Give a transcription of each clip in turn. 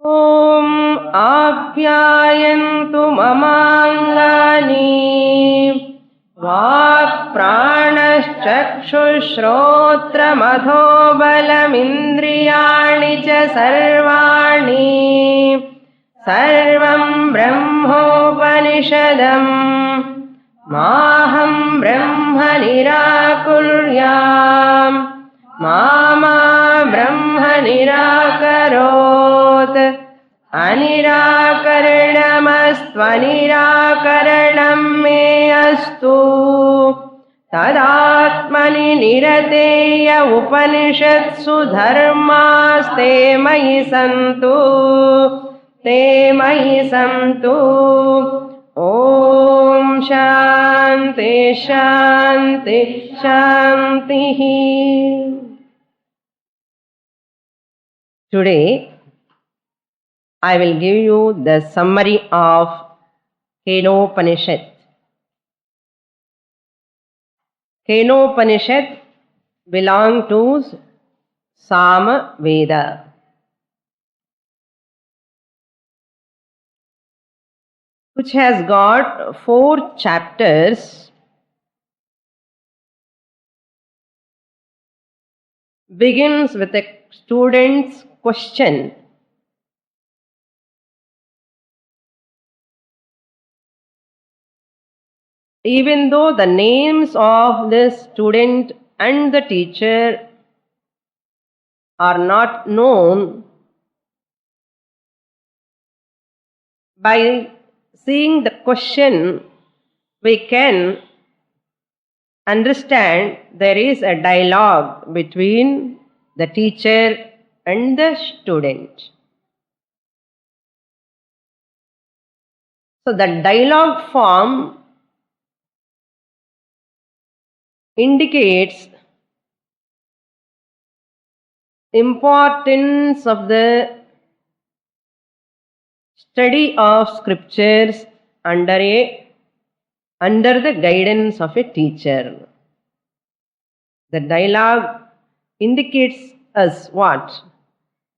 ॐ आप्यायन्तु ममाङ्गानि वाक्प्राणश्चक्षुश्रोत्रमथो बलमिन्द्रियाणि च सर्वाणि सर्वं ब्रह्मोपनिषदम् माहं ब्रह्म निराकुर्याम् मा ब्रह्म निराकरोत् अनिराकरणमस्त्वनिराकरणं मे अस्तु तदात्मनि निरतेय उपनिषत्सु धर्मास्ते मयि सन्तु ते मयि सन्तु ॐ शान्ति शान्ति शान्तिः. Today I will give you the summary of Kenopanishad. Kenopanishad belong to Sama Veda. Which has got 4 chapters. Begins with a student's question. Even though the names of the student and the teacher are not known, by seeing the question we can understand there is a dialogue between the teacher and the student. So the dialogue form indicates importance of the study of scriptures under the guidance of a teacher. The dialogue indicates us what?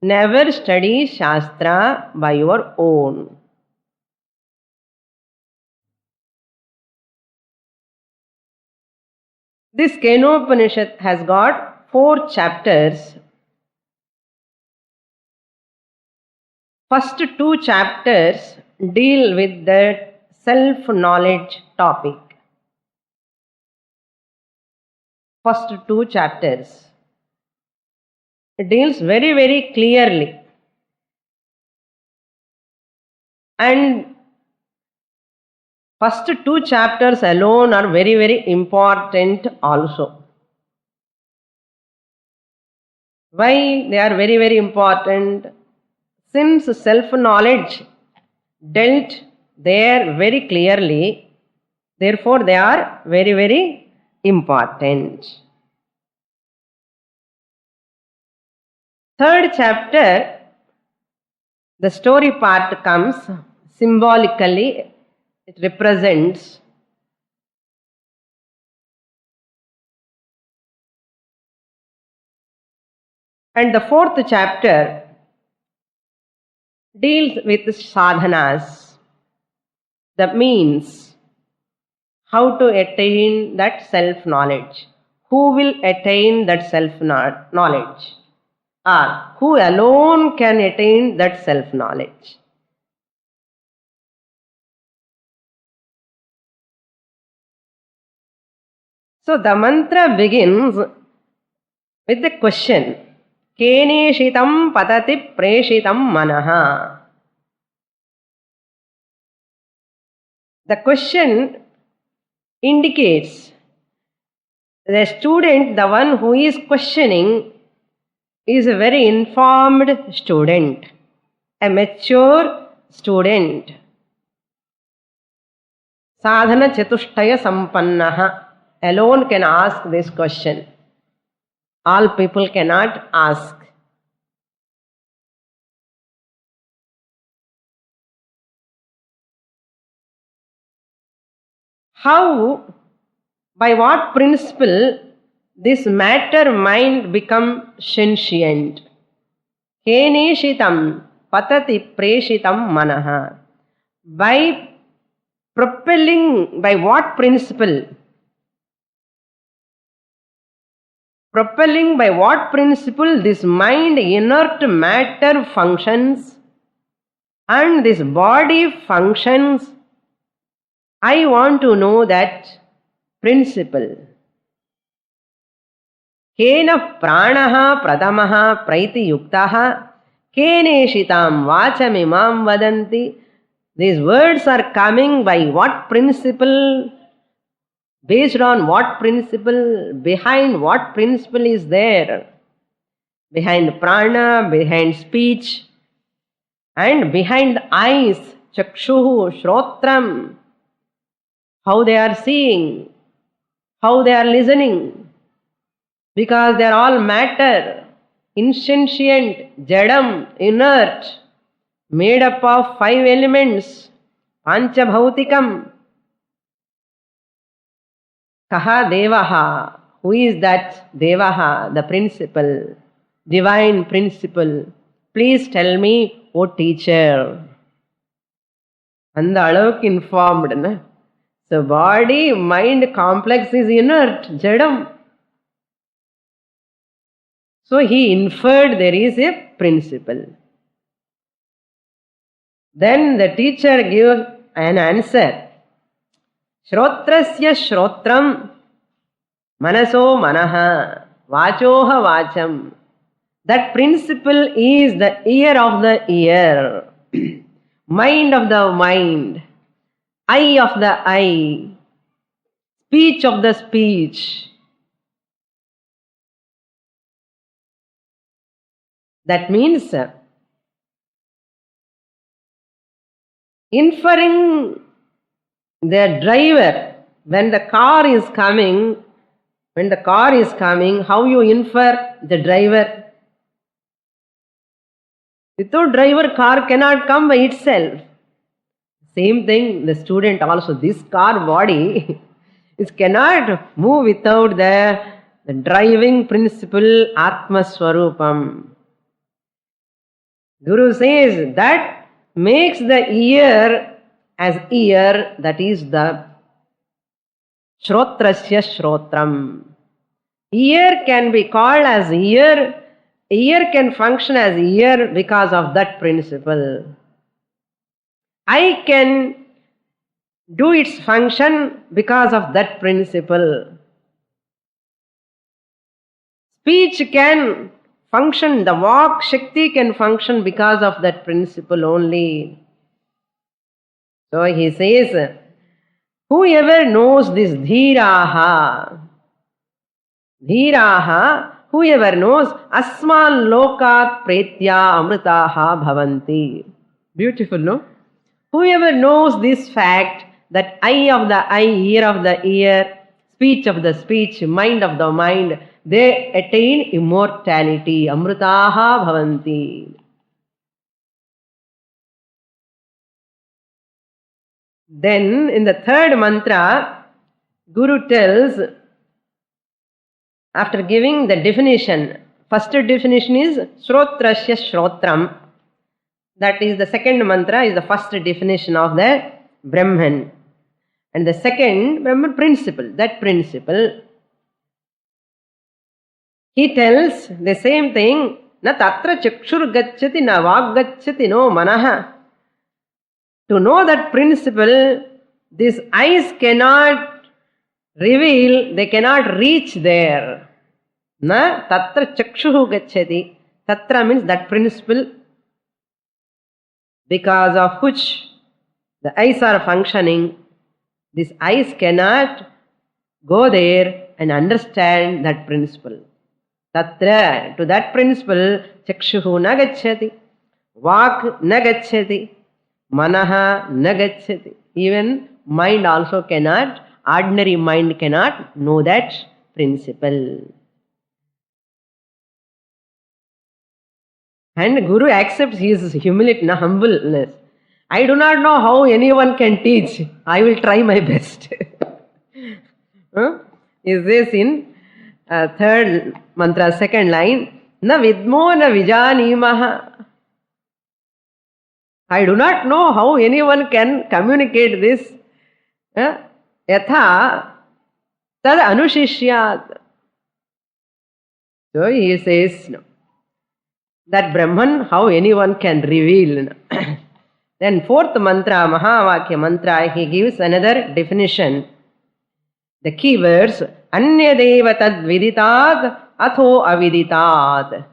Never study Shastra by your own. This Kenopanishad has got 4 chapters. First 2 chapters deal with the self-knowledge topic. First 2 chapters. It deals very, very clearly. And first 2 chapters alone are very, very important also. Why they are very, very important? Since self-knowledge dealt there very clearly, therefore they are very, very important. Third chapter, the story part comes symbolically. It represents and the 4th chapter deals with sadhanas. That means how to attain that self-knowledge. Who will attain that self-knowledge? Or who alone can attain that self-knowledge? So the mantra begins with the question, Keneshitam patati preshitam manaha. The question indicates the student, the one who is questioning, is a very informed student, a mature student. Sadhana chatushtaya sampannaha alone can ask this question. All people cannot ask. How, by what principle this matter mind become sentient? Keneshitam patati preshitam manaha. By propelling, by what principle? Propelling by what principle this mind, inert matter functions and this body functions. I want to know that principle. Kena pranaha pratamaha praiti yuktaha keneshitam vachamimam vadanti. These words are coming by what principle? Based on what principle? Behind what principle is there? Behind prana, behind speech, and behind the eyes, chakshuhu, shrotram, how they are seeing, how they are listening, because they are all matter, insentient, jadam, inert, made up of 5 elements, panchabhautikam. Kaha devaha, who is that devaha, the principle, divine principle? Please tell me, O teacher. And the alavukku informed. Na? So body, mind complex is inert, jadam. So he inferred there is a principle. Then the teacher gives an answer. Shrotrasya shrotram, manaso manaha, vachoha vacham. That principle is the ear of the ear, mind of the mind, eye of the eye, speech of the speech. That means inferring the driver, when the car is coming, how you infer the driver? Without driver, car cannot come by itself. Same thing, the student also, this car body, it cannot move without the driving principle, Atma Swarupam. Guru says that makes the ear as ear, that is the Shrotrasya Shrotram. Ear can be called as ear, ear can function as ear because of that principle. Eye can do its function because of that principle. Speech can function, the Vak Shakti can function because of that principle only. So he says, whoever knows this dhiraha, whoever knows, asman lokat pretya amritaha bhavanti. Beautiful, no? Whoever knows this fact, that eye of the eye, ear of the ear, speech of the speech, mind of the mind, they attain immortality. Amritaha bhavanti. Then in the third mantra, Guru tells, after giving the definition, first definition is Shrotrasya Shrotram. That is the second mantra, is the first definition of the Brahman. And the second Brahman principle, that principle. He tells the same thing, na tatra chakshur gacchati na vak gacchati no manaha. To know that principle, these eyes cannot reveal, they cannot reach there. Na tatra chakshuhu gacchati. Tatra means that principle because of which the eyes are functioning. These eyes cannot go there and understand that principle. Tatra, to that principle, chakshuhu na gacchati, vak na gacchati, manaha na gacchati. Even mind also cannot, ordinary mind cannot know that principle. And Guru accepts his humility, humbleness. I do not know how anyone can teach. I will try my best. Is this in third mantra, second line? Na vidmo na vijanimaha. I do not know how anyone can communicate this. Yatha tad anushishyat. So he says that Brahman, how anyone can reveal. Then fourth mantra, Mahavakya mantra, he gives another definition. The key words, Anyadeva tad viditat atho aviditat.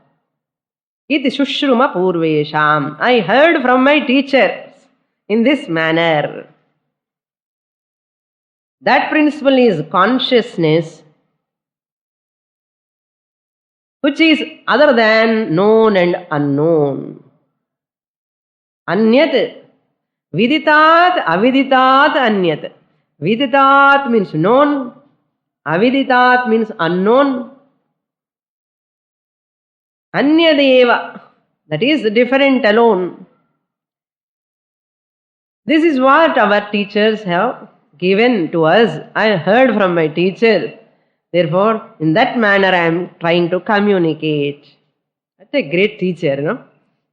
Iti Shushruma Purvesham. I heard from my teachers in this manner. That principle is consciousness, which is other than known and unknown. Anyat. Viditat, aviditat, anyat. Viditat means known. Aviditat means unknown. Anyadeva, that is different alone. This is what our teachers have given to us. I heard from my teacher. Therefore, in that manner I am trying to communicate. That's a great teacher, no?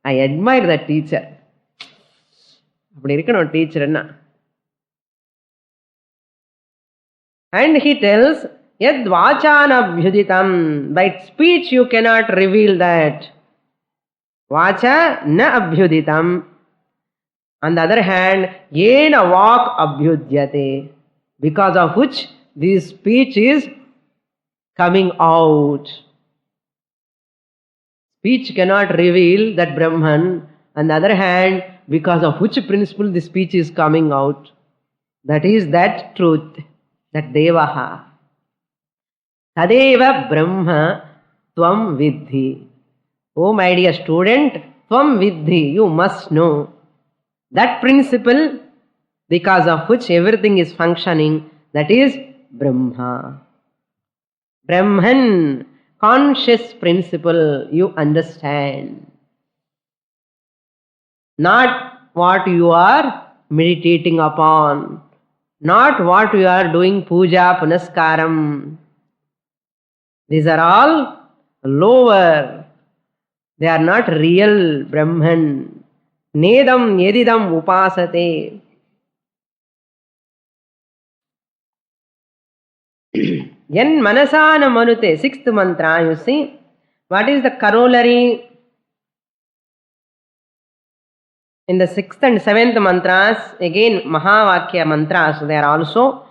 I admire that teacher. அப்படி இருக்கணும் டீச்சர்னா. And he tells, Yad vachana abhyuditam. By speech you cannot reveal that. Vacha na abhyuditam. On the other hand, yena vak abhyudyate. Because of which this speech is coming out. Speech cannot reveal that Brahman. On the other hand, because of which principle the speech is coming out. That is that truth. That Devaha. Tadeva Brahma Tvam Vidhi. Oh my dear student, Tvam Vidhi, you must know. That principle, because of which everything is functioning, that is Brahma. Brahman, conscious principle, you understand. Not what you are meditating upon. Not what you are doing puja, punaskaram. These are all lower. They are not real Brahman. Nedam yedidam upasate. Yan manasana manute. Sixth mantra, you see. What is the corollary? In the sixth and seventh mantras, again Mahavakya mantras, they are also.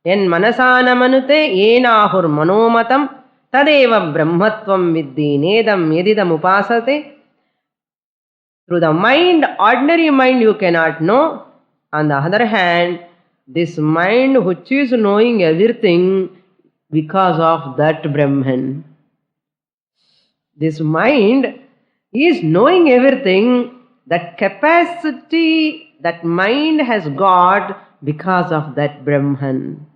Yan manasana manute yenahur manomatam tadeva brahmatvam vidhi nedam yedidam upasate. Through the mind, ordinary mind you cannot know. On the other hand, this mind which is knowing everything because of that Brahman. This mind is knowing everything. That capacity that mind has got because of that Brahman.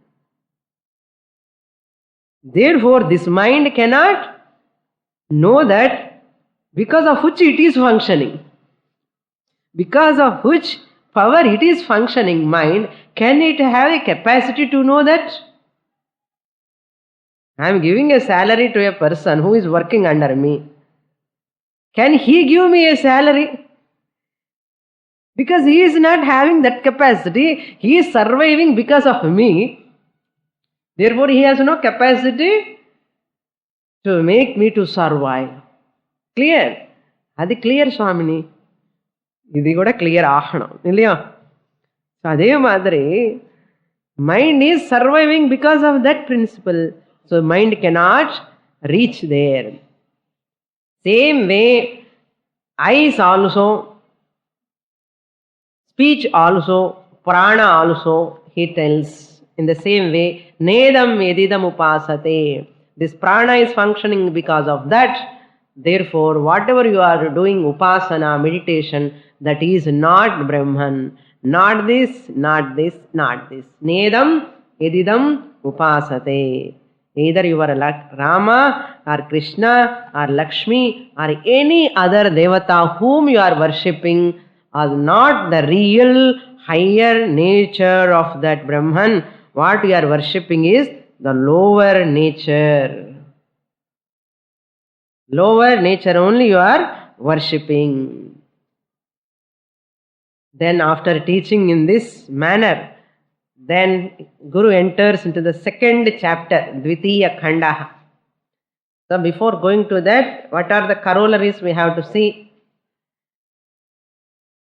Therefore, this mind cannot know that because of which it is functioning. Because of which power it is functioning, mind, can it have a capacity to know that? I am giving a salary to a person who is working under me. Can he give me a salary? Because he is not having that capacity, he is surviving because of me. Therefore, he has no capacity to make me to survive. Clear? Adi clear, Swamini. Idi kuda clear ahanam. Illaya? So, adhe madri, mind is surviving because of that principle. So, mind cannot reach there. Same way, eyes also, speech also, prana also, he tells in the same way, Nedam yedidam upasate. This prana is functioning because of that. Therefore, whatever you are doing, upasana, meditation, that is not Brahman. Not this, not this, not this. Nedam yedidam upasate. Either you are Rama or Krishna or Lakshmi or any other devata whom you are worshipping are not the real higher nature of that Brahman. What you are worshipping is the lower nature. Lower nature only you are worshipping. Then after teaching in this manner, then Guru enters into the second chapter, Dvitiya Khanda. So before going to that, what are the corollaries we have to see?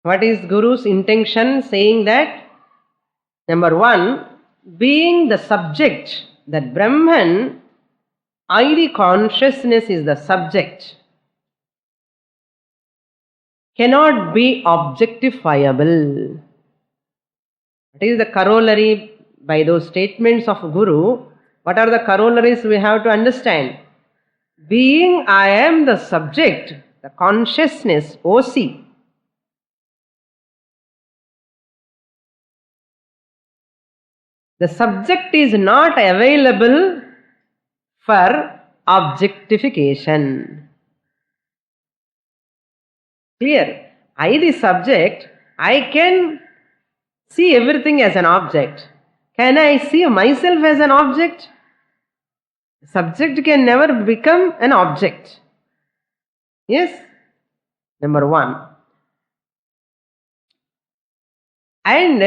What is Guru's intention saying that? Number one, being the subject, that Brahman, I, consciousness is the subject, cannot be objectifiable. What is the corollary by those statements of Guru? What are the corollaries we have to understand? Being I am the subject, the consciousness, OC, the subject is not available for objectification. Clear? I, the subject, I can see everything as an object. Can I see myself as an object? Subject can never become an object. Yes? Number one. And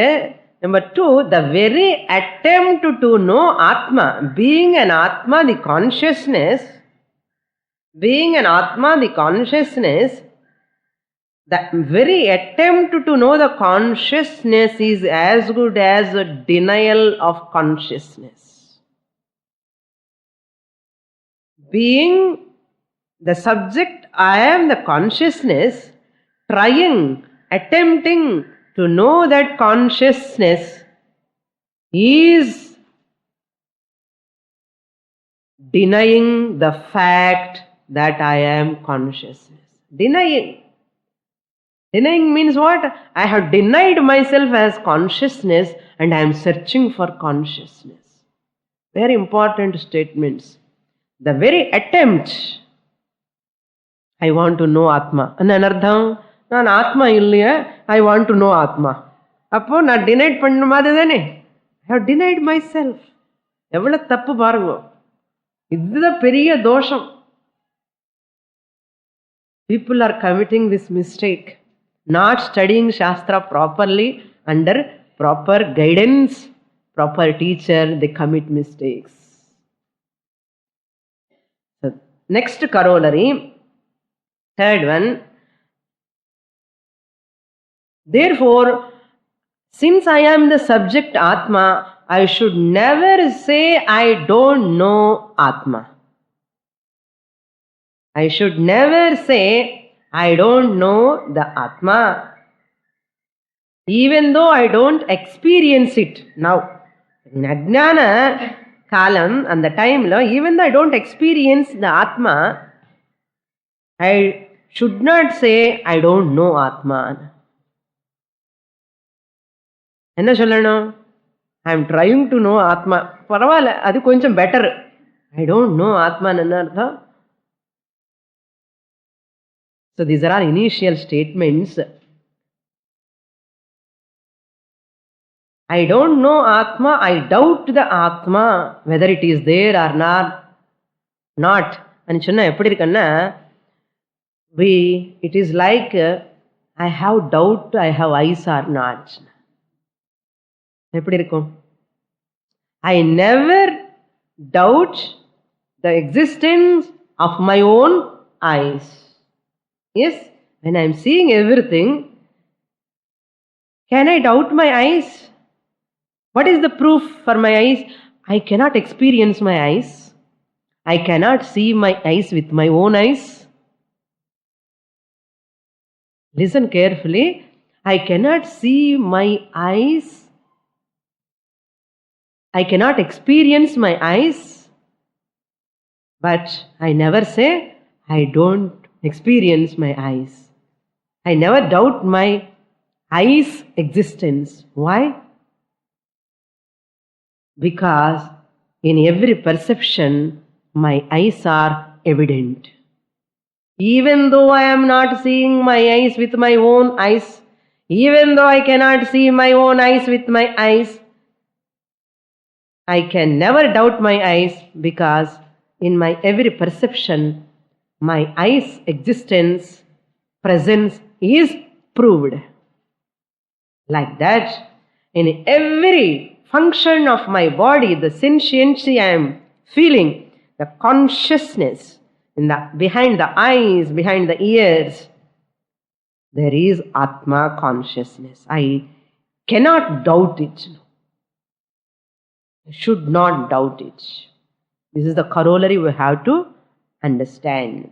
number two, the very attempt to know Atma, being an Atma, the consciousness, the very attempt to know the consciousness is as good as a denial of consciousness. Being the subject, I am the consciousness, attempting to know that consciousness is denying the fact that I am consciousness. Denying means what? I have denied myself as consciousness and I am searching for consciousness. Very important statements. The very attempt, I want to know Atma. Ananardham, நான் ஆத்மா இல்லையா, ஐ want to know ஆத்மா. அப்போ நான் denied பண்ண மாதிரி தானே, I have denied myself. எவ்வளோ தப்பு பாருங்க, இதுதான் பெரிய தோஷம். People are committing this mistake, not studying Shastra properly, under proper guidance, proper teacher, they commit mistakes. So, next corollary, third one. Therefore, since I am the subject Atma, I should never say I don't know Atma. I should never say I don't know the Atma, even though I don't experience it now. In Ajnana Kalam and the time, even though I don't experience the Atma, I should not say I don't know Atma. என்ன சொல்லணும்? I am trying to know ஆத்மா. பரவாயில்ல, அது கொஞ்சம் better. I don't no ஆத்மான்னு என்ன அர்த்தம்? So these are initial statements. I don't know ஆத்மா, ஐ டவுட் த ஆத்மா whether it is there or not అని சொன்னா எப்படி இருக்குன்னா, it is like I have doubt I have eyes or not. எப்படி இருக்கும்? I never doubt the existence of my own eyes. Yes, when I am seeing everything, can I doubt my eyes? What is the proof for my eyes? I cannot experience my eyes. I cannot see my eyes with my own eyes. Listen carefully. I cannot see my eyes. I cannot experience my eyes, but I never say I don't experience my eyes. I never doubt my eyes' existence. Why? Because in every perception, my eyes are evident. Even though I am not seeing my eyes with my own eyes, even though I cannot see my own eyes with my eyes, I can never doubt my eyes, because in my every perception, my eyes' existence, presence is proved. Like that, in every function of my body, the sentiency I am feeling, the consciousness behind the eyes, behind the ears, there is Atma consciousness. I cannot doubt it. I should not doubt it. This is the corollary we have to understand.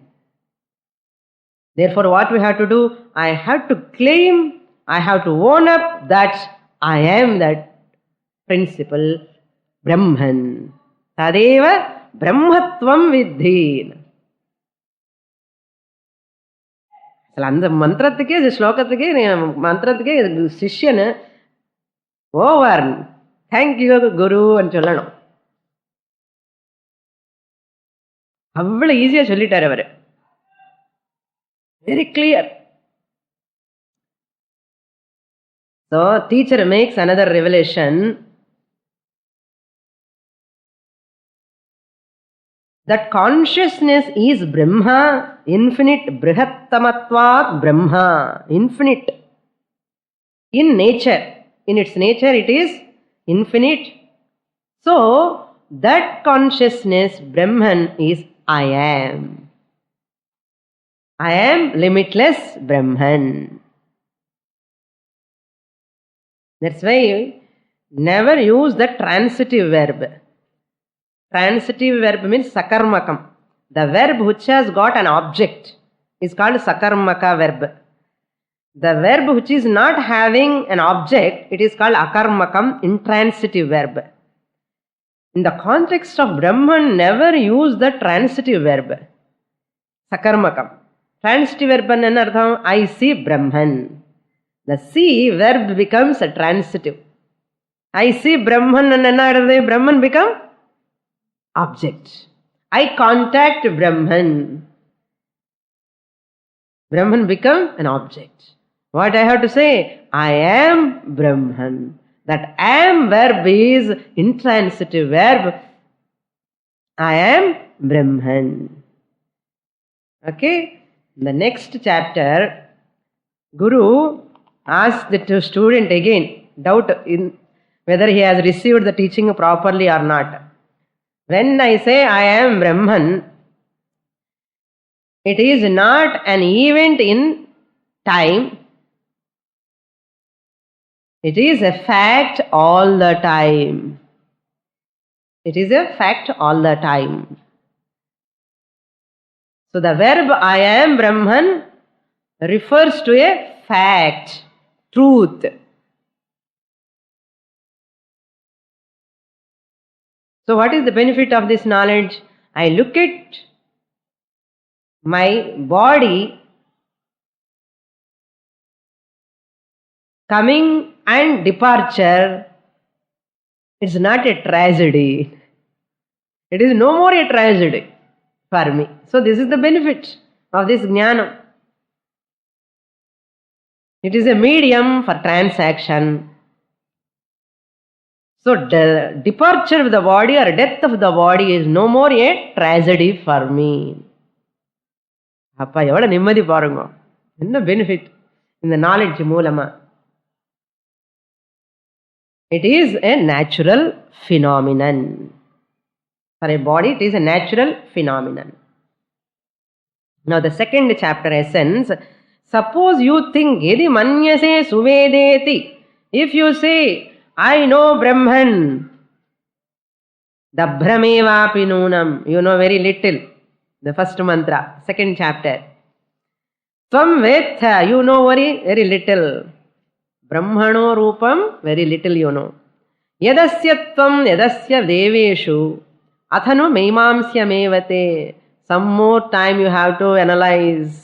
Therefore, what we have to do? I have to claim, I have to own up that I am that principle, Brahman. Tadeva Brahmatvam Vidhi. అసలు అంత మంత్రத்துக்கே శ్లోకத்துக்கே మంత్రத்துக்கே శిష్యను over thank you గురు అని சொல்லணும். அவ்வளவு ஈஸியா சொல்லிட்டார் அவர். Very clear. So, teacher makes another revelation that consciousness is Brahma, infinite, Brihattamatvat Brahma, infinite. In nature, in its nature it is infinite. So, that consciousness, Brahman, is I am. I am limitless Brahman. That's why never use the transitive verb. Transitive verb means sakarmakam. The verb which has got an object is called sakarmaka verb. The verb which is not having an object, it is called akarmakam, intransitive verb. In the context of Brahman, never use the transitive verb. Sakarmakam. Transitive verb enna artham? I see Brahman. The see verb becomes a transitive. I see Brahman and enna arthu? Brahman become object. I contact Brahman. Brahman become an object. What I have to say? I am Brahman. That am verb is intransitive verb. I am Brahman. Okay? In the next chapter, Guru asked the student again, doubt in whether he has received the teaching properly or not. When I say I am Brahman, it is not an event in time. It is a fact all the time. It is a fact all the time. So the verb I am Brahman refers to a fact, truth. So what is the benefit of this knowledge? I look at my body coming and departure. It's not a tragedy. It is no more a tragedy for me. So this is the benefit of this jnana. It is a medium for transaction. So the departure of the body or death of the body is no more a tragedy for me. அப்பா எவ்வளோ நிம்மதி பாருங்க, என்ன benefit இந்த knowledge மூலமா. It is a natural phenomenon. For a body, it is a natural phenomenon. Now the second chapter essence, suppose you think, yadi manyase suvedeti, if you say, I know Brahman, dabhramevapi nunam, you know very little. The first mantra, second chapter. Tvam vetha, you know very, very little. Brahmano rupam, very little you know. Yadasya tvam yadasya deveshu, athanu meimamsya mevate. Some more time you have to analyze.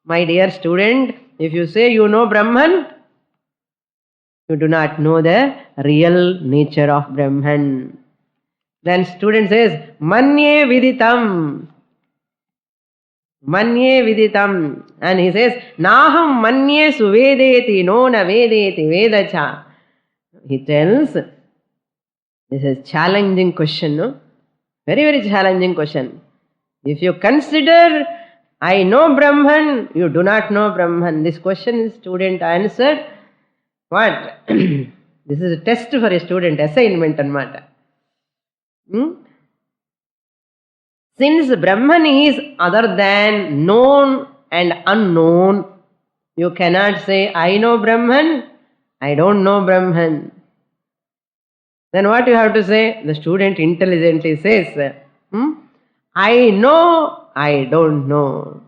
My dear student, if you say you know Brahman, you do not know the real nature of Brahman. Then student says, manye viditam. Manye viditam. And he says, naham manye suvedeti no na vedeti vedacha. He tells, this is challenging question, no? Very, very challenging question. If you consider, I know Brahman, you do not know Brahman. This question is student answered. What? This is a test for a student, assignment anamata. Since Brahman is other than known and unknown, you cannot say, I know Brahman, I don't know Brahman. Then what you have to say? The student intelligently says, I know, I don't know.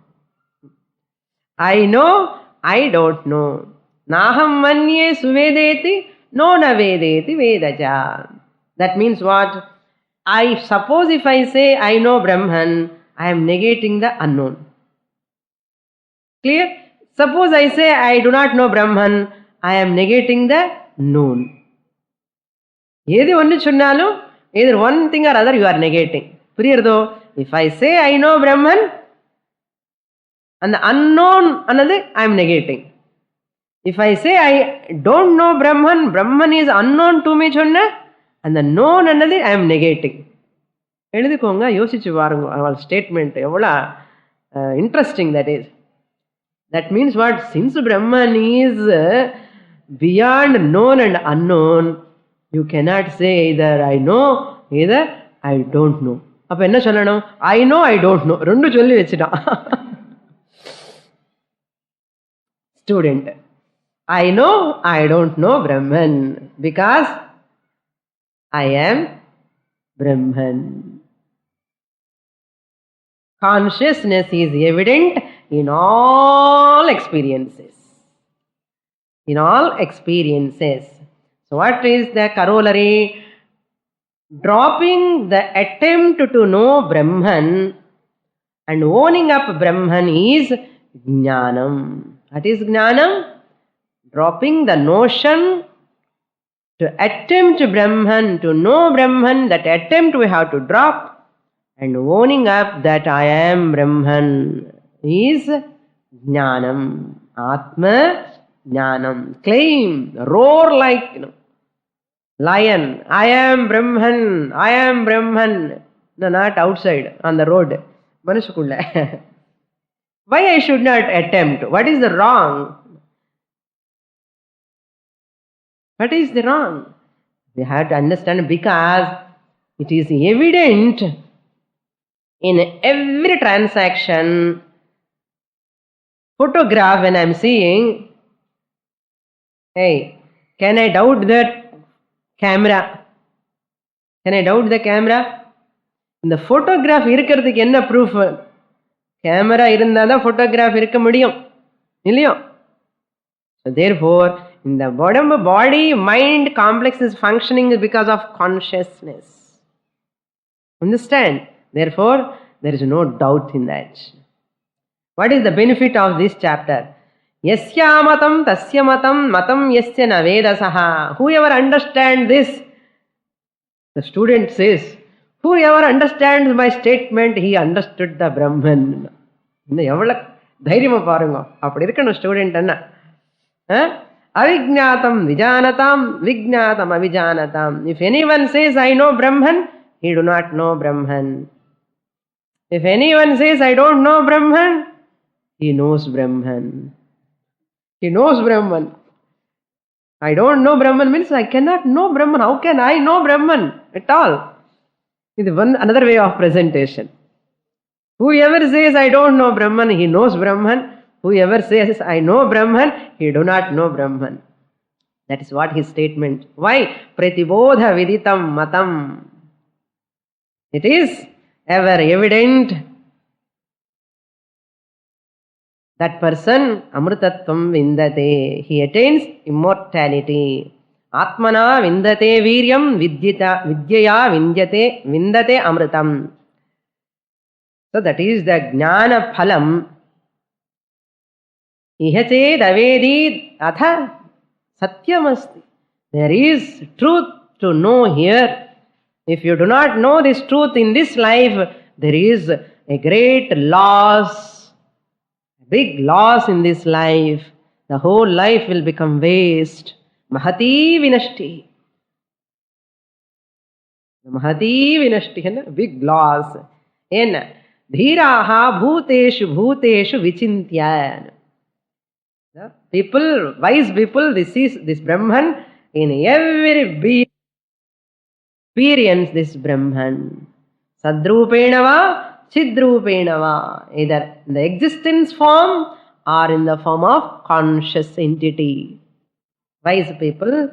I know, I don't know. Naham manye suvedeti, no na vedeti vedaja. That means what? I suppose if I say I know Brahman, I am negating the unknown. Clear? Suppose I say I do not know Brahman, I am negating the known. Either one thing or other you are negating. If I say I know Brahman and the unknown another, I am negating. If I say I don't know Brahman, Brahman is unknown to me and the known another, I am negating. Our statement, interesting that is. That means what? Since Brahman is beyond known and unknown, you cannot say either I know, either I don't know. Appa enna sollanum? I know, I don't know. Rendu solli vechita. Student. I know, I don't know Brahman because I am Brahman. Consciousness is evident in all experiences. In all experiences. So what is the corollary? Dropping the attempt to know Brahman and owning up Brahman is Jnanam. What is Jnanam? Dropping the notion to attempt Brahman, to know Brahman, that attempt we have to drop, and owning up that I am Brahman is Jnanam. Atma Jnanam. Claim, roar like lion. I am Brahman. I am Brahman. No, not outside, on the road. Manushukulla. Why I should not attempt? What is the wrong? What is the wrong? We have to understand because it is evident in every transaction. Photograph when I am seeing, hey, can I doubt that camera? Can I doubt the camera? In the photograph irukkiradhukku enna proof? Camera irundha da photograph irukka mudiyum. Illaiyo? So therefore, in the body mind complex is functioning because of consciousness. Understand? Therefore, there is no doubt in that. What is the benefit of this chapter? Yasya matam tasya matam matam yasya na vedasaha. Whoever understands this, the student says, whoever understands my statement, he understood the Brahman. Dhairiyama parunga. Appadi irukanu student anna. Avijnatam vijanatam, vijnatam avijanatam. If anyone says I know Brahman, he do not know Brahman. If anyone says I don't know Brahman, he knows Brahman. He knows Brahman. I don't know Brahman means I cannot know Brahman. How can I know Brahman at all? It is another way of presentation. Whoever says I don't know Brahman, he knows Brahman. Whoever says I know Brahman, he do not know Brahman. That is what his statement. Why? Pratibodha viditam matam. It is ever evident that person amrutatvam vindate. He attains immortality. Atmana vindate viryam vidyaya vindate amrutam. So that is the jnana phalam. Ihate davedi atha satyamasti. There is truth to know here. If you do not know this truth in this life, there is a great loss, a big loss in this life. The whole life will become waste. Mahati vinashti. Mahati vinashti, big loss. En dhiraha bhuteshu bhuteshu vichintya. People, wise people, they see this Brahman in every being. Experience this Brahman. Sadrupenava, Chidrupenava. Either in the existence form or in the form of conscious entity. Wise people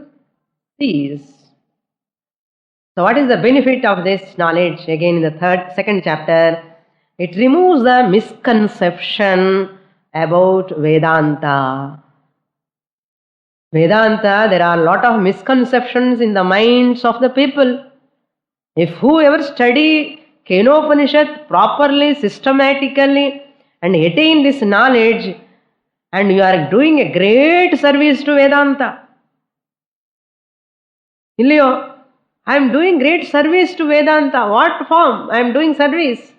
sees. So what is the benefit of this knowledge? Again in the second chapter, it removes the misconception about Vedanta. Vedanta, there are a lot of misconceptions in the minds of the people. If whoever study Kenopanishad properly, systematically, and attain this knowledge, and you are doing a great service to Vedanta. Illio, I am doing great service to Vedanta. What form I am doing service?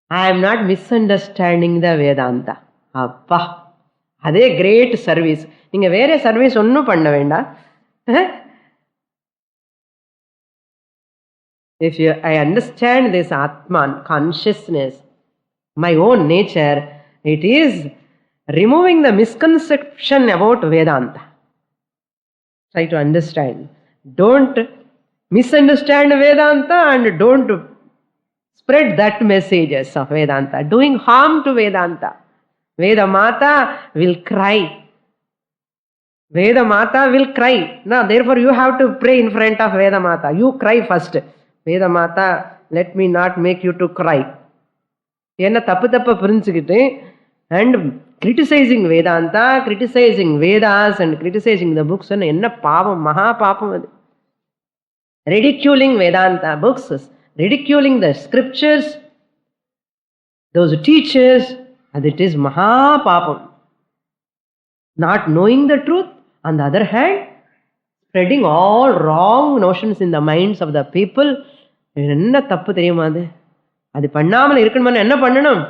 I am not misunderstanding the Vedanta. Appa, adhe great service. நீங்க வேற service ஒன்றும் பண்ண வேண்டாம். If I understand this Atman, consciousness, my own nature, it is removing the misconception about Vedanta. Try to understand. Don't misunderstand Vedanta and don't spread that messages of Vedanta. Doing harm to Vedanta. Veda Mata will cry. Veda Mata will cry. Now, therefore, you have to pray in front of Veda Mata. You cry first. Veda Mata, let me not make you to cry. Yenna tappu purinchikittu and criticizing Vedanta, criticizing Vedas and criticizing the books and enna pavam, maha papam adu. Ridiculing Vedanta books, ridiculing the scriptures, those teachers, and it is maha papam. Not knowing the truth, on the other hand, spreading all wrong notions in the minds of the people. என்ன தப்பு தெரியுமா? அது பண்ணாமல் இருக்கணும்னு என்ன பண்ணணும்?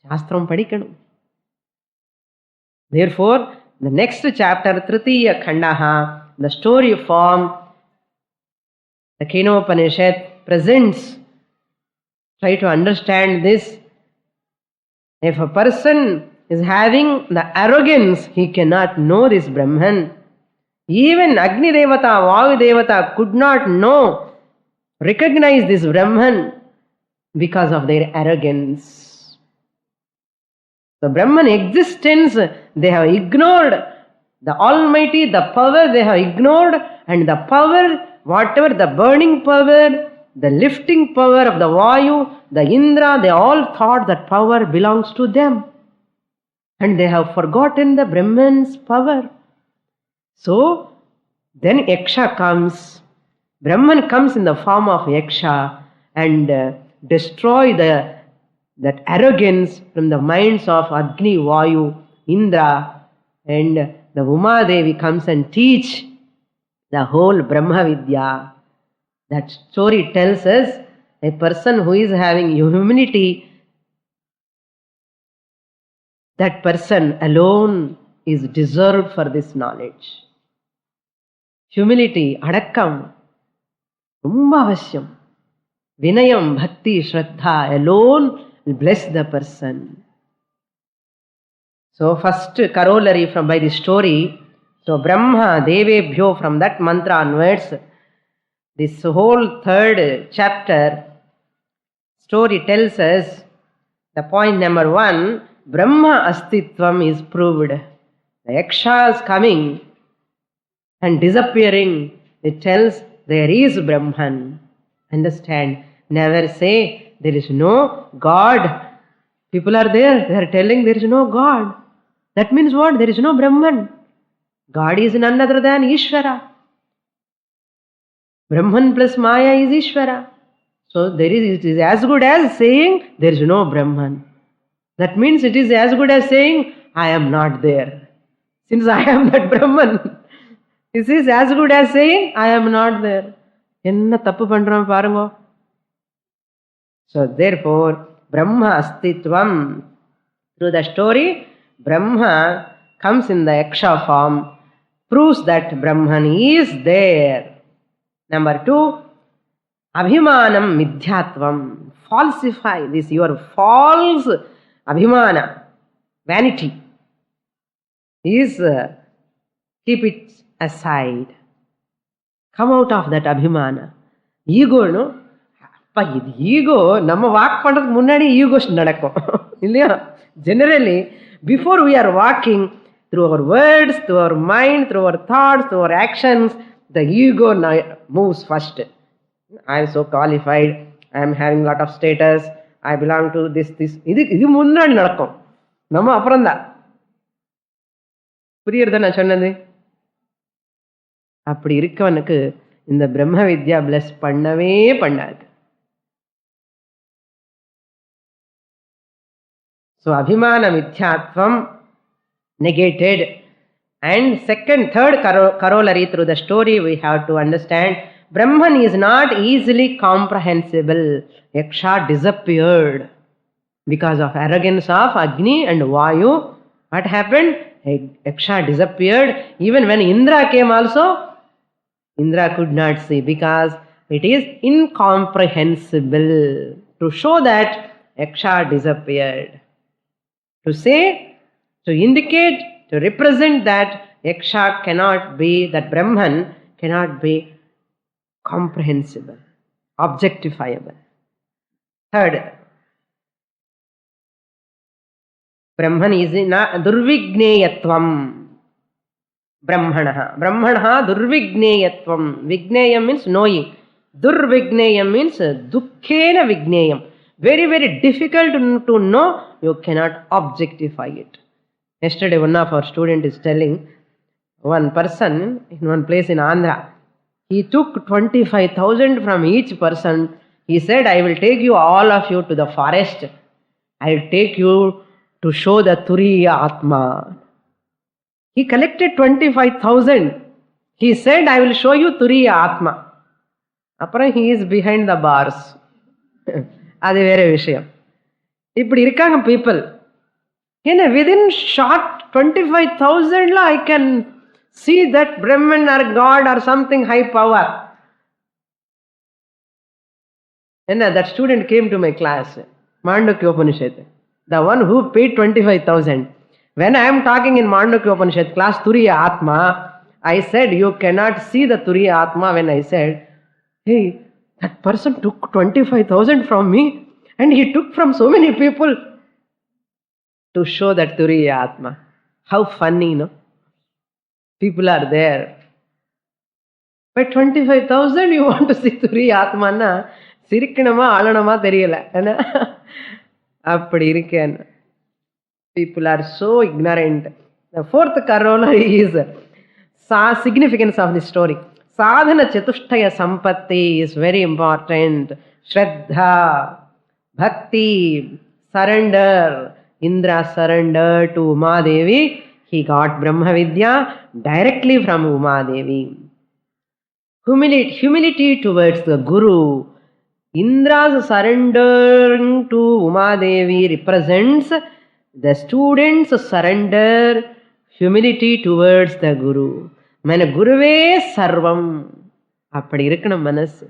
சாஸ்திரம் படிக்கணும். Therefore, the next chapter, Tritiya Khandaha, the story form, the Kenopanishad presents. Try to understand this. If a person is having the arrogance, he cannot know this Brahman. Even Agni Devata, Vayu Devata could not know, recognize this Brahman because of their arrogance. The Brahman existence, they have ignored. The Almighty, the power they have ignored, and the power, whatever the burning power, the lifting power of the Vayu, the Indra, they all thought that power belongs to them. And they have forgotten the Brahman's power. So, then Yaksha comes. Brahman comes in the form of Yaksha and destroy that arrogance from the minds of Agni, Vayu, Indra, and the Umadevi comes and teach the whole Brahma Vidya. That story tells us a person who is having humility, that person alone is deserved for this knowledge. Humility, Adakkam, Rumba Avashyam. Vinayam, Bhakti, Shraddha alone will bless the person. So first corollary by the story. So Brahma, Devebhyo, from that mantra onwards, this whole third chapter story tells us the point number 1, Brahma Astitvam is proved. The Yakshas coming and disappearing, it tells there is Brahman. Understand? Never say there is no God. People are there, they are telling there is no God. That means what? There is no Brahman. God is none other than Ishvara. Brahman plus Maya is Ishvara. So it is as good as saying there is no Brahman. That means it is as good as saying I am not there. Since I am that Brahman, this is as good as saying I am not there. Enna tappu pandram paarengo. So therefore, Brahma Astitvam, through the story, Brahma comes in the Yaksha form, proves that Brahman is there. Number 2, Abhimanam Midhyatvam. Falsify this, your false Abhimana, vanity. is keep it aside. Come out of that abhimana. Ego, no? அப்பா இது ego நம்ம walk பண்றதுக்கு முன்னாடி egos நடக்கும் இல்லையா? Generally before we are walking through our words, through our mind, through our thoughts, through our actions, the ego moves first. I am so qualified, I am having lot of status, I belong to this. இது முன்னாடி நடக்கும், நம்ம அப்புறம்தான். புரியுறத நான் சொன்னது? அப்படி இருக்கவனுக்கு இந்த பிரம்ம வித்யா பிளஸ் பண்ணவே பண்ணாது. So abhimana mithyatvam negated. And third corollary through the story we have to understand, Brahman is not easily comprehensible. Yaksha disappeared because of arrogance of Agni and Vayu. What happened? Yaksha disappeared. Even when Indra came also, Indra could not see because it is incomprehensible. To show that Yaksha disappeared. To say, to indicate, to represent that Yaksha cannot be, that Brahman cannot be comprehensible, objectifiable. Third, Brahman is durvigneyatvam. Brahmanaha durvigneyatvam. Vigneyam means knowing. Durvigneyam means dukkhena vigneyam. Very, very difficult to know, you cannot objectify it. Yesterday, one of our students is telling, one person in one place in Andhra, he took 25,000 from each person. He said, I will take you, all of you, to the forest. I will take you to show the Turiya Atma. He collected 25,000. He said, I will show you Turiya Atma. Apara he is behind the bars. அது வேற விஷயம். இப்படி இருக்காங்க people. ஏன்னா within short 25,000 I can see that Brahman or God or something high power. And that student came to my class, Mandukya Upanishad, the one who paid 25,000. When I am talking in Mandukya Upanishad class, Turiya Atma, I said, you cannot see the Turiya Atma. When I said, hey, that person took 25,000 from me and he took from so many people to show that Turiya Atma. How funny, no? People are there. But 25,000 you want to see Turiya Atma na? Sirikkanama alanama theriyala. Appadi irukken. People are so ignorant. The fourth corollary is significance of this story. Sadhana chatushtaya sampatti is very important. Shraddha, bhakti, surrender. Indra surrendered to Uma Devi. He got Brahma Vidya directly from Uma Devi. Humility towards the Guru. Indra's surrendering to Uma Devi represents the student's surrender, humility towards the Guru. మన குருவே சர்வம். அப்படி இருக்கணும் மனசு.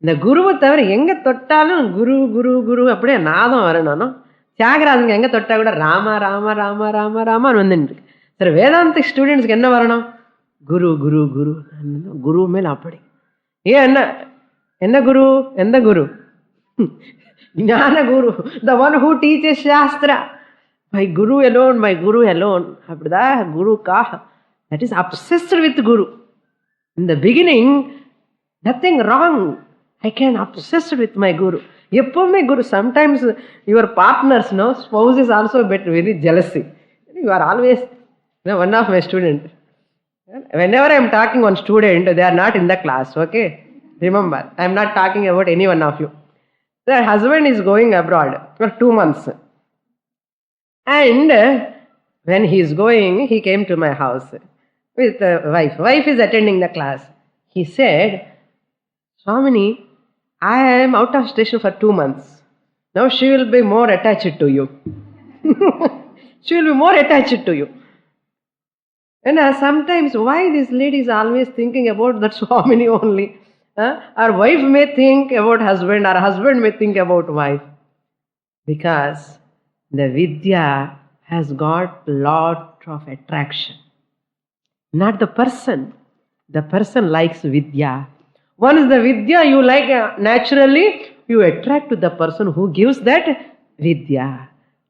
இந்த குருவை தவிர எங்க தொட்டாலும் குரு குரு குரு அப்படியே நாதம் வரணும். தியாகராஜங்க எங்க தொட்டா கூட ராமா ராமா ராமா ராமா ராமான்னு வந்துருக்கு. சரி, வேதாந்திக் ஸ்டூடெண்ட்ஸ்க்கு என்ன வரணும்? குரு குரு குரு. குரு மேல அப்படி ஏன் என்ன என்ன குரு? எந்த guru? Gnana guru, the one who teaches shastra. My guru alone, my guru alone. அப்படிதான் குரு கா. That is obsessed with Guru. In the beginning, nothing wrong. I can obsessed with my Guru. Eppovume Guru. Sometimes your partners, no, spouse is also a bit very jealousy. You are always, one of my students. Whenever I am talking on student, they are not in the class. Okay, remember, I am not talking about any one of you. Their husband is going abroad for 2 months, and when he is going, he came to my house with the wife. Wife is attending the class. He said, Swamini, I am out of station for 2 months. Now she will be more attached to you. She will be more attached to you. And sometimes why this lady is always thinking about that Swamini only? Our wife may think about husband, our husband may think about wife. Because the Vidya has got lot of attraction. Not the person. The person likes Vidya. Once the Vidya you like, naturally you attract to the person who gives that Vidya.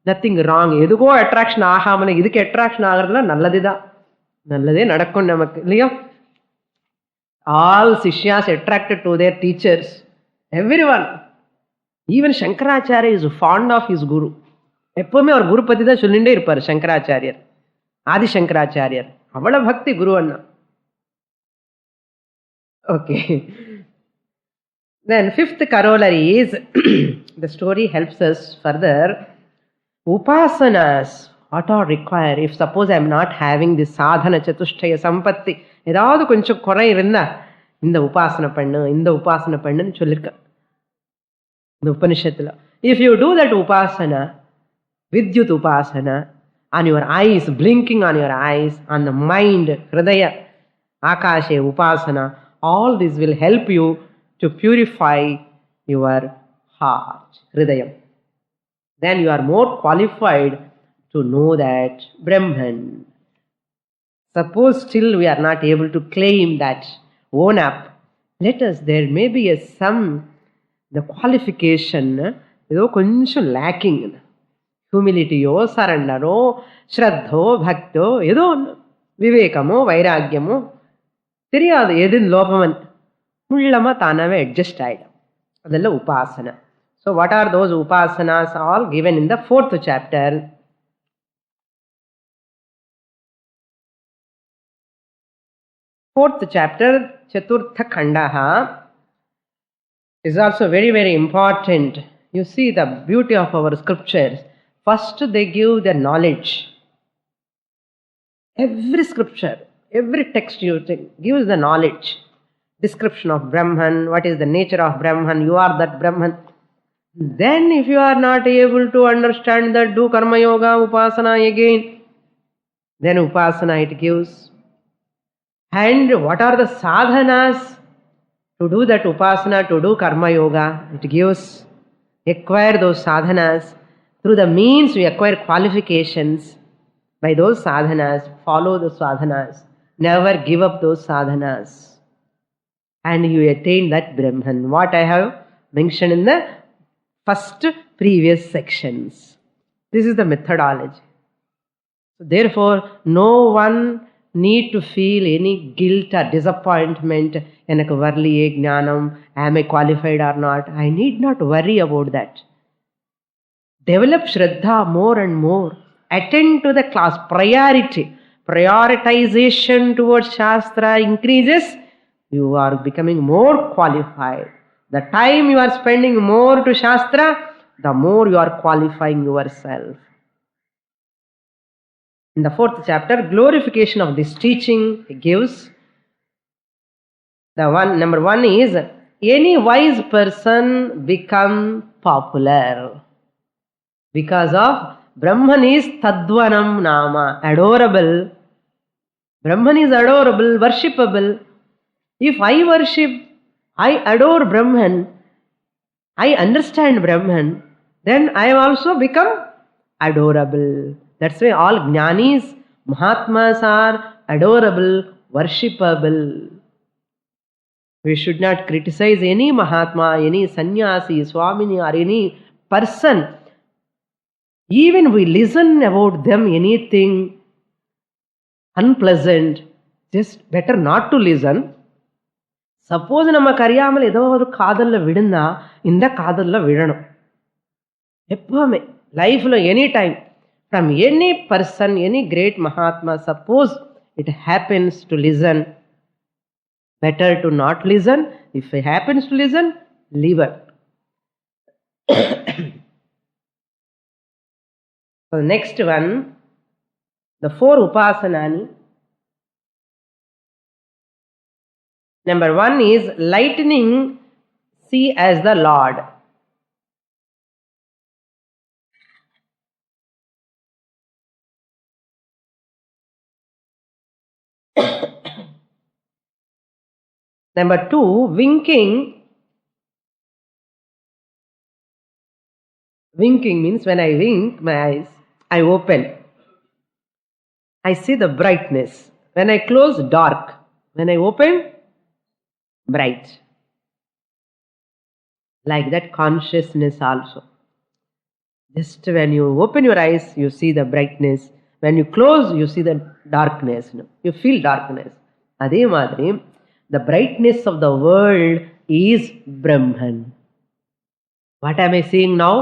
Nothing wrong. எதுக்கோ attraction ஆகாமல இதுக்கு attraction ஆகிறதுல நல்லதுதான். நல்லதே நடக்கும் நமக்கு இல்லையா? All Sishyas attracted to their teachers. Everyone. Even Shankaracharya is fond of his guru. எப்பவுமே அவர் குரு பத்தி தான் சொல்லிட்டே இருப்பார் சங்கராச்சாரியர், ஆதி சங்கராச்சாரியர். அவ்வளவு பக்தி குரு அண்ணா. Okay. Then fifth corollary is the story helps us further. Upasanas, what are required? If suppose I am not having this sadhana chatushtaya sampatti, ஏதாவது கொஞ்சம் குறை இருந்தா இந்த உபாசனை பண்ணு இந்த உபாசனை பண்ணுன்னு சொல்லியிருக்க இந்த உபனிஷத்துல. If you do that upasana, vidyut upasana, on your eyes, blinking on your eyes, on the mind, hridaya, akashe upasana, all this will help you to purify your heart, hridayam. Then you are more qualified to know that Brahman. Suppose still we are not able to claim that, own up, let us, there may be the qualification ஏதோ கொஞ்சம் lacking. హ్యూమిలిటీయో సరెండరో శ్రద్ధో భక్తో ఏదో వివేకమో వైరాగ్యమో தெரியாது எது லோபமன் உள்ளமா தானாவே adjust ஆயிடும். அதெல்லாம் உபாசனா. So what are those upasanas? All given in the 4th chapter. Fourth chapter, Chaturtha Khandaha, is also very, very important. You see the beauty of our scriptures. First they give the knowledge. Every scripture, every text you take gives the knowledge. Description of Brahman, what is the nature of Brahman, you are that Brahman. Then if you are not able to understand that, do Karma Yoga, Upasana again. Then Upasana it gives. And what are the sadhanas to do that Upasana, to do Karma Yoga? It gives. Acquire those sadhanas. Through the means we acquire qualifications. By those sadhanas, follow the sadhanas. Never give up those sadhanas. And you attain that Brahman. What I have mentioned in the first previous sections. This is the methodology. So therefore, no one need to feel any guilt or disappointment. Enakku varliye gnanam, am I qualified or not? I need not worry about that. Develop Shraddha more and more. Attend to the class. Priority. Prioritization towards Shastra increases. You are becoming more qualified. The time you are spending more to Shastra, the more you are qualifying yourself. In the 4th chapter, glorification of this teaching gives. Number 1 is, any wise person become popular. Because of Brahman is Tadvanam Nama, adorable. Brahman is adorable, worshipable. If I worship, I adore Brahman, I understand Brahman, then I also become adorable. That's why all Jnanis, Mahatmas are adorable, worshipable. We should not criticize any Mahatma, any Sannyasi, Swamini or any person. Even we listen about them anything unpleasant, just better not to listen. Suppose நமக்கு அறியாமல் ஏதோ ஒரு காதல்ல விழுந்தா இந்த காதல்ல விழணும் எப்பவுமே லைஃப்ல any time. From any person, any great Mahatma, suppose it happens to listen, better to not listen. If it happens to listen, leave it. So the next one, the 4 Upasanani. Number 1 is lightning see as the Lord. Number 2, winking. Winking means when I wink my eyes, I open. I see the brightness. When I close, dark. When I open, bright. Like that consciousness also. Just when you open your eyes, you see the brightness. When you close, you see the darkness. You feel darkness. Adhe madri, the brightness of the world is Brahman. What am I seeing now?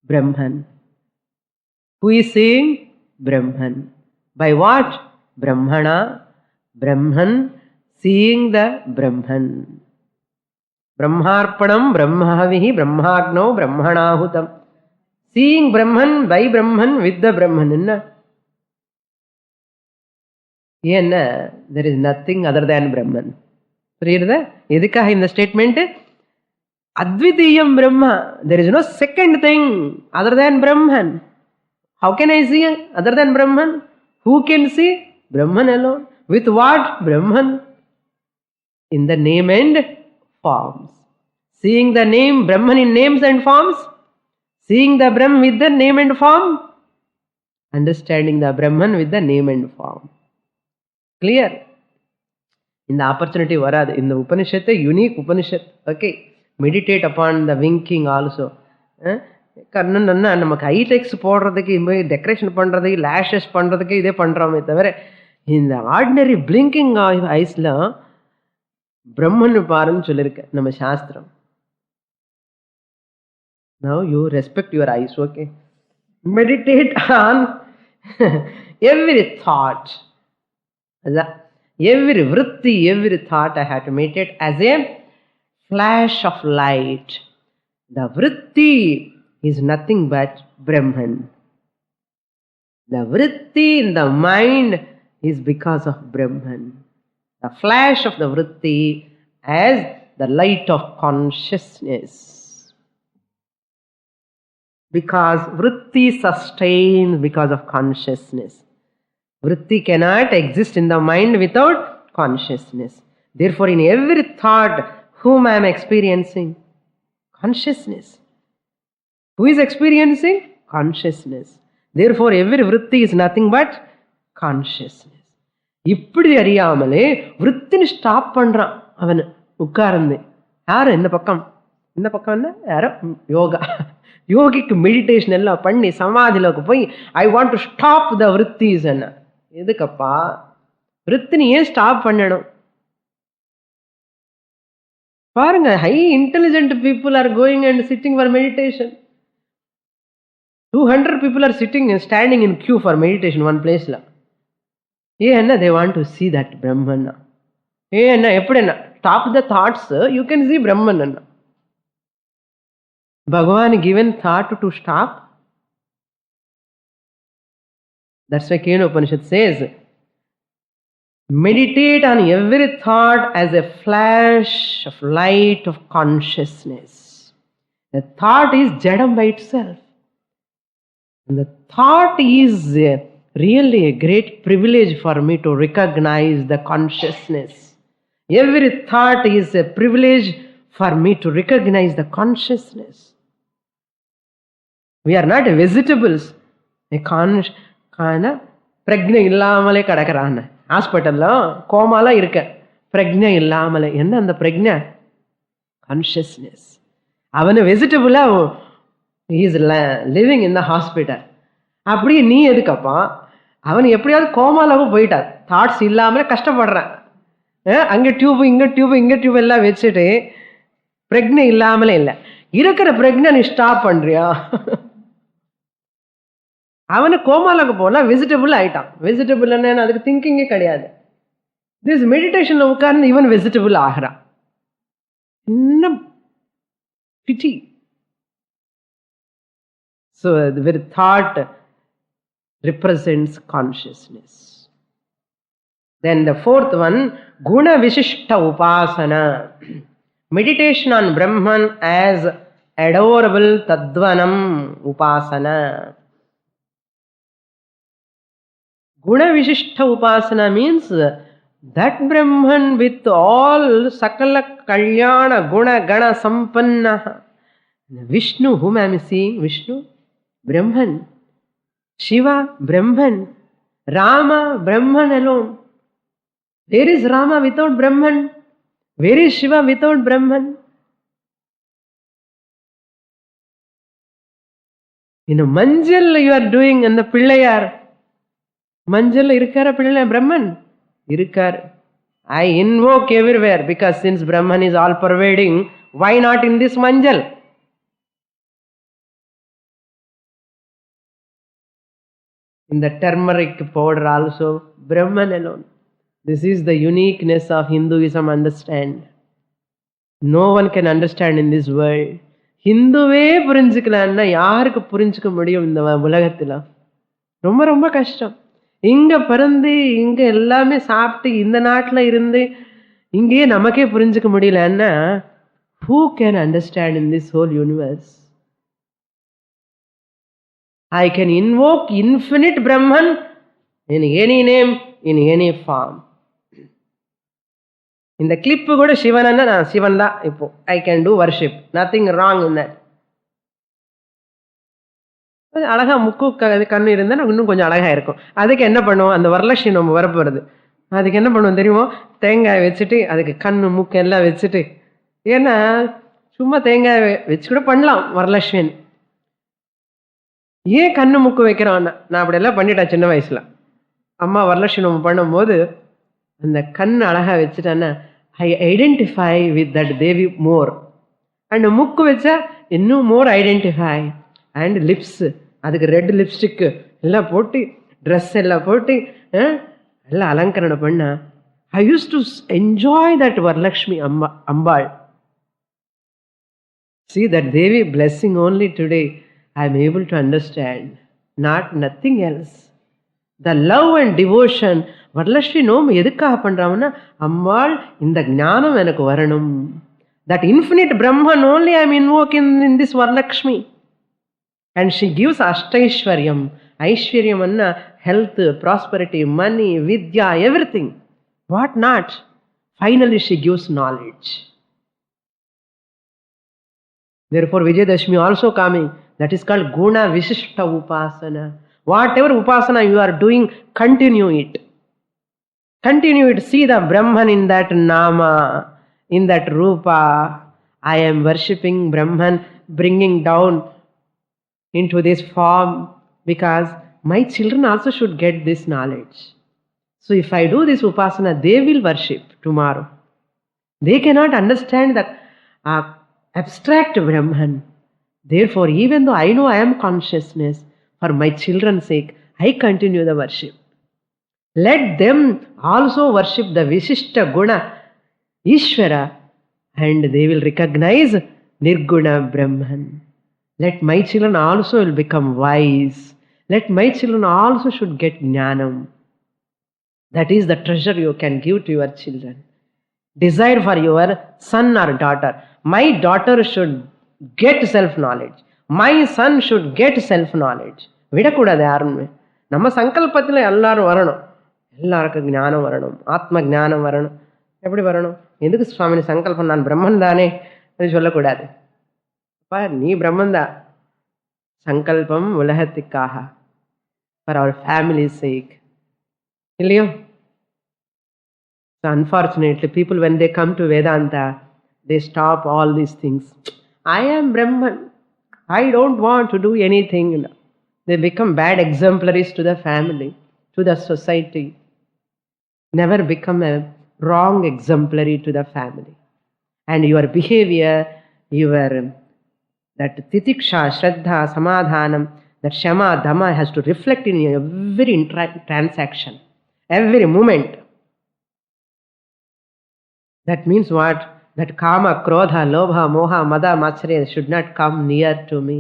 Brahman. Who is seeing? Brahman. By what? Brahmana. Brahman seeing the Brahman. Brahmarpanam, Brahmavihi, Brahmagno, Brahmanahutam. Seeing Brahman by Brahman with the Brahman. There is nothing other than Brahman. Edikaha in the statement, Advitiyam Brahma. There is no second thing other than Brahman. How can I see other than Brahman? Who can see? Brahman alone. With what? Brahman. In the name and forms. Seeing the name, Brahman in names and forms. Seeing the Brahman with the name and form. Understanding the Brahman with the name and form. Clear? In the opportunity varad, in the Upanishad, unique Upanishad. Okay. Meditate upon the winking also. நமக்கு ஹைடெக்ஸ் போடுறதுக்கு decoration பண்றதுக்கு lashes பண்றதுக்கு இதே பண்றோமே தவிர இந்த ordinary blinking ஐஸ்ல பிரம்மன் பாருன்னு சொல்லியிருக்க நம்ம சாஸ்திரம். Now you respect your eyes, okay? Meditate on every thought. Every vritti, every thought I have to meditate as a flash of light. The vritti is nothing but Brahman. The vritti in the mind is because of Brahman. The flash of the vritti as the light of consciousness. Because vritti sustains because of consciousness. Vritti cannot exist in the mind without consciousness. Therefore, in every thought, whom I am experiencing? Consciousness. Who is experiencing? Consciousness. Therefore, every vritti is nothing but consciousness. இப்படி அறியாமலே விருத்தின்னு stop பண்றான் அவன் உட்கார்ந்து. யாரு இந்த பக்கம் என்ன யாரோ யோகா யோகிக்கு மெடிடேஷன் எல்லாம் பண்ணி சமாதியில போய் I want to stop the விருத்திஸ் என்ன. எதுக்கப்பா விருத்தினி ஏன் ஸ்டாப் பண்ணணும்? பாருங்க, high intelligent people are going and sitting for meditation. 200 people are sitting and standing in queue for meditation one place la. They want to see that Brahman. Stop the thoughts, you can see Brahman. Bhagavan given thought to stop. That's why Kena Upanishad says, meditate on every thought as a flash of light of consciousness. The thought is jadam by itself. And the thought is really a great privilege for me to recognize the consciousness. Every thought is a privilege for me to recognize the consciousness. We are not vegetables. பிரக்ஞை இல்லாமலே கிடக்கிறான் ஹாஸ்பிட்டல்ல கோமால இருக்க. பிரக்ஞை இல்லாமலே என்ன அந்த பிரக்ஞை? Consciousness. அவனு வெஜிடபிளா he is living in the hospital. அப்படியே நீ எதுக்கப்பா? அவன் எப்படியாவது கோமாலாவும் போயிட்டார். தாட்ஸ் இல்லாமலே கஷ்டப்படுறான். அங்க டியூப் இங்க டியூப் இங்க டியூப் எல்லாம் வச்சுட்டு பிரக்ஞை இல்லாமலே இல்லை. இருக்கிற பிரக்ஞை நீ ஸ்டாப் பண்றியா? அவனு கோமாலாக்கு போல வெஜிடபிள் ஆயிட்டான். வெஜிடபிள் என்ன, அதுக்கு திங்கிங்கே கிடையாது. திஸ் மெடிடேஷன்ல உட்கார்ந்து இவன் வெஜிடபிள் ஆகிறான். இன்னும் பிட்டி. So the very thought represents consciousness. Then the fourth one, Guna Vishishta Upasana. Meditation on Brahman as adorable Tadvanam Upasana. Guna Vishishta Upasana means that Brahman with all Sakala Kalyana Guna Gana Sampanna. Vishnu, whom I am seeing? Vishnu? Brahman. Shiva, Brahman. Rama, Brahman alone. Where is Rama without Brahman? Where is Shiva without Brahman? Manjal you are doing and the Pillayar. Manjal irukara Pillayar Brahman? Irukar. I invoke everywhere because since Brahman is all pervading, why not in this Manjal? In the turmeric powder also, Brahman alone. This is the uniqueness of Hinduism, understand. No one can understand in this world. ஹிந்துவே புரிஞ்சுக்கலான்னா யாருக்கு புரிஞ்சுக்க முடியும் இந்த உலகத்துல? ரொம்ப ரொம்ப கஷ்டம். இங்க பிறந்து இங்க எல்லாமே சாப்பிட்டு இந்த நாட்டில் இருந்து இங்கேயே நமக்கே புரிஞ்சுக்க முடியலன்னா who can understand in this whole universe? I can invoke infinite Brahman in any name, in any form. இந்த கிளிப்பு கூட சிவனா நான் சிவன் தான் இப்போ. I can do worship. Nothing wrong in that. அழகா முக்கு கண்ணு இருந்தா இன்னும் கொஞ்சம் அழகா இருக்கும். அதுக்கு என்ன பண்ணுவோம்? அந்த வரலட்சுமி நம்ம வரப்போறது. அதுக்கு என்ன பண்ணுவோம் தெரியுமோ? தேங்காய் வச்சுட்டு அதுக்கு கண்ணு மூக்கு எல்லாம் வச்சுட்டு, ஏன்னா சும்மா தேங்காய் வச்சு கூட பண்ணலாம் வரலட்சுமி. ஏன் கண்ணு மூக்கு வைக்கிறோம்னா, நான் அப்படி எல்லாம் பண்ணிட்டேன் சின்ன வயசுல. அம்மா வரலட்சுமி நம்ம பண்ணும்போது அந்த கண் அழகா வச்சுட்டான்னா I identify with that Devi more. And மூக்கு வச்சா இன்னும் மோர் ஐடென்டிஃபை. அண்ட் லிப்ஸ், அதுக்கு ரெட் லிப்ஸ்டிக்கு எல்லாம் போட்டு ட்ரெஸ் எல்லாம் போட்டு எல்லாம் அலங்கரணம் பண்ண I use to enjoy that Varalakshmi Ambal. See that Devi blessing only today I am able to understand, nothing else. The love and devotion. Varalakshmi நோம் எதுக்காக பண்றாங்கன்னா அம்பாள் இந்த ஞானம் எனக்கு வரணும். That infinite Brahman only I am invoking in this Varalakshmi. And she gives Ashtaishwaryam. Aishwaryam anna health, prosperity, money, vidya, everything. What not? Finally she gives knowledge. Therefore Vijayadashmi also coming. That is called Guna Vishishta Upasana. Whatever Upasana you are doing, continue it. Continue it. See the Brahman in that Nama, in that Rupa. I am worshipping Brahman, bringing down into this form because my children also should get this knowledge. So if I do this Upasana, they will worship tomorrow. They cannot understand the abstract Brahman. Therefore, even though I know I am consciousness, for my children's sake, I continue the worship. Let them also worship the Vishishta Guna Ishvara and they will recognize Nirguna Brahman. Let my children also will become wise. Let my children also should get Jnanam. That is the treasure you can give to your children. Desire for your son or daughter. My daughter should get self-knowledge. My son should get self-knowledge. விடக்கூடாது யாருமே. நம்ம சங்கல்பத்தில் எல்லாரும் வரணும். எல்லாருக்கும் ஞானம் வரணும், ஆத்ம ஞானம் வரணும். எப்படி வரணும்? எதுக்கு சுவாமி சங்கல்பம்? நான் பிரம்மன் தானே அது சொல்லக்கூடாது. அப்பா நீ பிரம்மன் தான். சங்கல்பம் உலகத்துக்காக, ஃபார் அவர் ஃபேமிலி சேக், இல்லையோ? So unfortunately, people when they come to Vedanta, they stop all these things. I am Brahman. I don't want to do anything. They become bad exemplaries to the family, to the society. Never become a wrong exemplary to the family. And your behavior, your that titiksha, shraddha, samadhanam, that shama, dhamma has to reflect in every transaction, every moment. That means what? That kama, krodha, lobha, moha, mada, machare should not come near to me.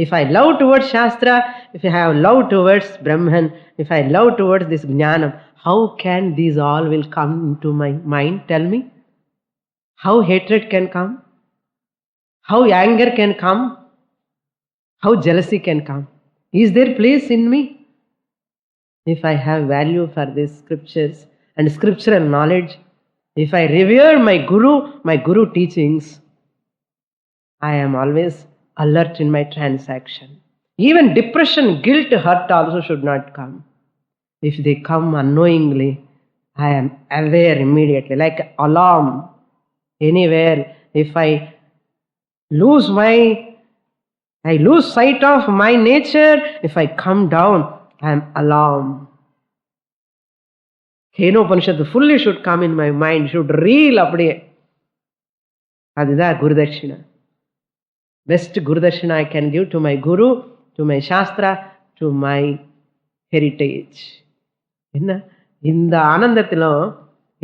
If I love towards Shastra, if I have love towards Brahman, if I love towards this Jnanam, how can these all will come into my mind? Tell me. How hatred can come? How anger can come? How jealousy can come? Is there place in me? If I have value for these scriptures and scriptural knowledge, if I revere my Guru teachings, I am always alert in my transaction. Even depression, guilt, hurt also should not come. If they come unknowingly, I am aware immediately, like alarm. Anywhere, if I lose sight of my nature, if I come down, I am alarmed. Kenopanishad fully should come in my mind, should reel அப்படியே. அதுதான் குருதட்சிணா. Best Gurudakshina I can give to my Guru, to my Shastra, to my heritage. என்ன இந்த ஆனந்தத்திலும்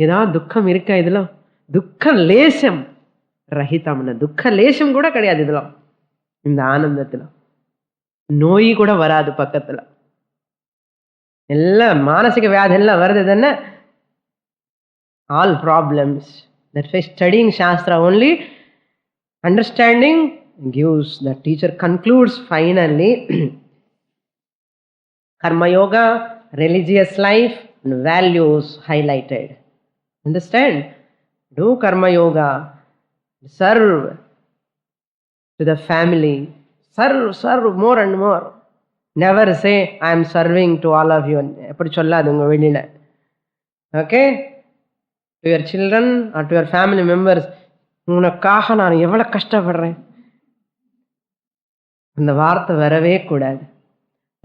ஏதாவது துக்கம் இருக்கா? இதுல துக்க லேசம் ரஹிதம்னு, துக்க லேசம் கூட கிடையாது இதுல. இந்த ஆனந்தத்துல நோய் கூட வராது பக்கத்துல. எல்லாம் மானசிக வியாதி எல்லாம் வருது தானே. All problems. That way studying Shastra only, understanding gives, the teacher concludes finally Karma Yoga, religious life and values highlighted. Understand? Do Karma Yoga, serve to the family, serve more and more. Never say I am serving to all of you. எப்படி சொல்லாதுங்க வெளியில. Okay? To your children or to your family members, உனக்காக நான் எவ்வளவு கஷ்டப்படுறேன், அந்த வார்த்தை வரவே கூடாது.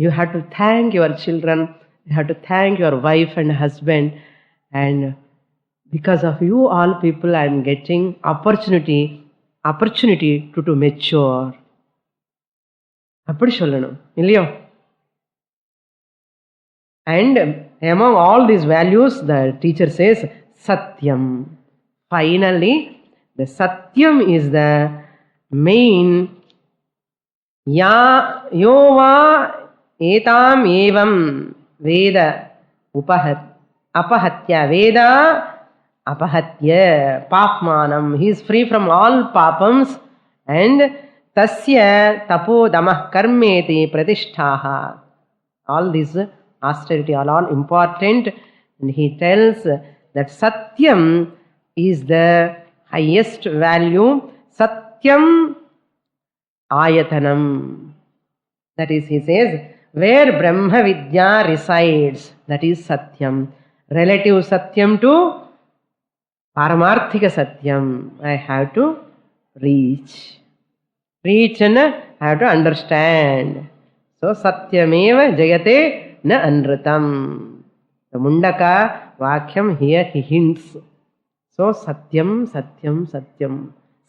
You have to thank your children, you have to thank your wife and husband, and because of you all people I am getting opportunity to mature. அப்படி சொல்லணும் இல்லையோ? And among all these values, the teacher says Satyam. Finally, the Satyam is the main. Yova etam evam veda apahatya veda apahatya papmanam. He is free from all papams, and tasya tapodamah karmeti pratishtaha. All these austerity are all important, and he tells that Satyam is the highest value. Satyam ayatanam. That is, he says, where Brahma Vidya resides, that is Satyam. Relative Satyam to Paramarthika Satyam, I have to reach and I have to understand. So Satyameva Jayate na Anratam. The Mundaka Vakyam here he hints. So Satyam, Satyam, Satyam.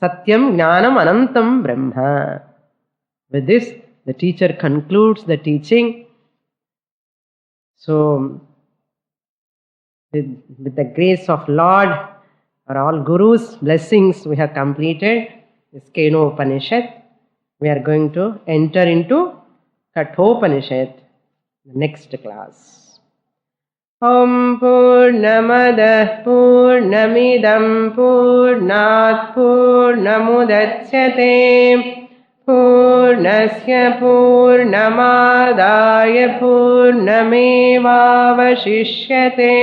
Satyam Jnanam Anantam Brahma. With this, the teacher concludes the teaching. So, with the grace of Lord or all Gurus' blessings, we have completed this Kenopanishad. We are going to enter into Kathopanishad, the next class. Om Purnamadah Purnamidam Purnat Purnamudachyate Purnasya Purnamadaya Purnamevavashishyate.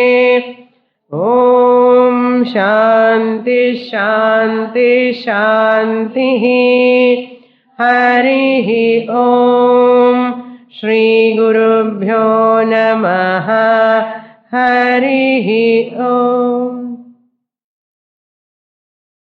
Om Shanti Shanti Shanti. Harihi Om. Shri Gurubhyo Namaha. Harihi Om.